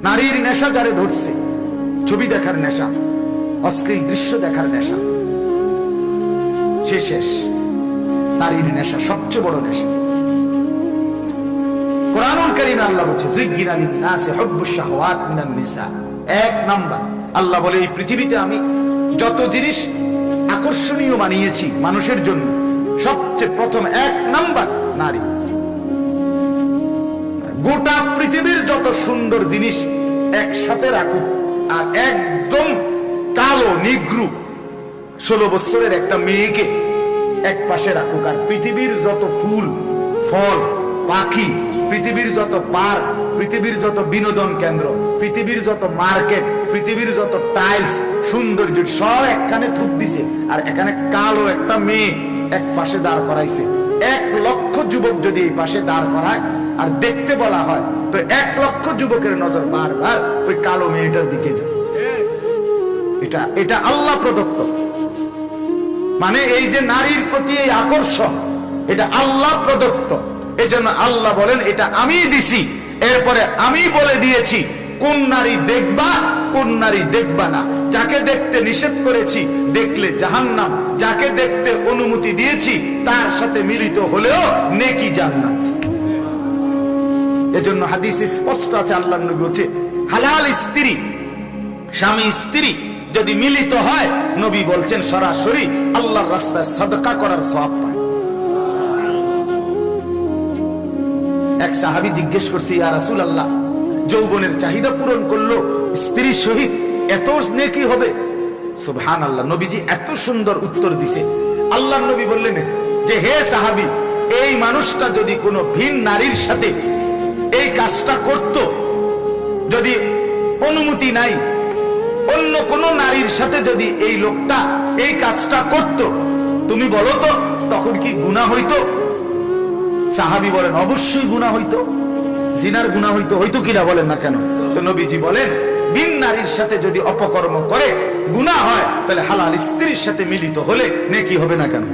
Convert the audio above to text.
নারীর নেশা যারে ধরছে, ছবি দেখার নেশা, অশ্লীল দৃশ্য দেখার নেশা, সে শেষ। নারীর নেশা সবচেয়ে বড় নেশা। কোরআনুল কারীমে আল্লাহ বলছে যুয়্যিনা লিন-নাসি হুব্বুশ শাহওয়াত মিনান নিসা। এক নাম্বার আল্লাহ বলে এই পৃথিবীতে আমি যত জিনিস আকর্ষণীয় বানিয়েছি মানুষের জন্য, সবচেয়ে প্রথম এক নাম্বার নারী। গোটা পৃথিবীর যত সুন্দর জিনিস একসাথে রাখুক, আর একদম কালো নিগ্রু 16 বছরের একটা মেয়েকে এক পাশে রাখুক, আর পৃথিবীর যত ফুল ফল পাখি, পৃথিবীর যত পার্ক, পৃথিবীর যত বিনোদন কেন্দ্র, পৃথিবীর যত মার্কেট, পৃথিবীর যত টাইলস সৌন্দর্য সব একখানে থুপ দিছে, আর এখানে কালো একটা মেয়ে এক পাশে দাঁড় করাইছে। 1 লক্ষ যুবক যদি এই পাশে দাঁড় করায় আর দেখতে বলা হয়, তো 1 লক্ষ যুবকের নজর বারবার ওই কালো মেয়েটার দিকে যায়। এটা আল্লাহ প্রদত্ত। মানে এই যে নারীর প্রতি এই আকর্ষণ, এটা আল্লাহ প্রদত্ত। এই জন্য আল্লাহ বলেন এটা আমি দিছি, এরপরে আমি বলে দিয়েছি কোন নারী দেখবা কোন নারী দেখবা না। যাকে দেখতে নিষেধ করেছি দেখলে জাহান্নাম, যাকে দেখতে অনুমতি দিয়েছি তার সাথে মিলিত হলেও নেকি জান্নাত। এজন্য হাদিসে স্পষ্ট আছে, আল্লাহর নবী বলেছে হালাল স্ত্রী, স্বামী স্ত্রী যদি মিলিত হয়, নবী বলছেন সরাসরি আল্লাহর রাস্তায় সাদকা করার সওয়াব পায়। এক সাহাবী জিজ্ঞেস করছে, ইয়া রাসূলুল্লাহ, যৌবনের চাহিদা পূরণ করলো স্ত্রী সহিত এত নেকি হবে? সুবহানাল্লাহ, নবীজি এত সুন্দর উত্তর দিছে। আল্লাহর নবী বললেন যে হে সাহাবী, এই মানুষটা যদি কোনো ভিন নারীর সাথে এই কাজটা করত, যদি অনুমতি নাই অন্য কোন নারীর সাথে যদি এই লোকটা এই কাজটা করত, তুমি বলো তো তখন কি গুনাহ হইতো? সাহাবী বলেন অবশ্যই গুনাহ হইতো, জিনার গুনাহ হইতো। হইতো কিনা বলেন না কেন? তো নবীজি বলেন ভিন নারীর সাথে যদি অপকর্ম করে গুনাহ হয়, তাহলে হালাল স্ত্রীর সাথে মিলিত হলে নেকি হবে না কেন?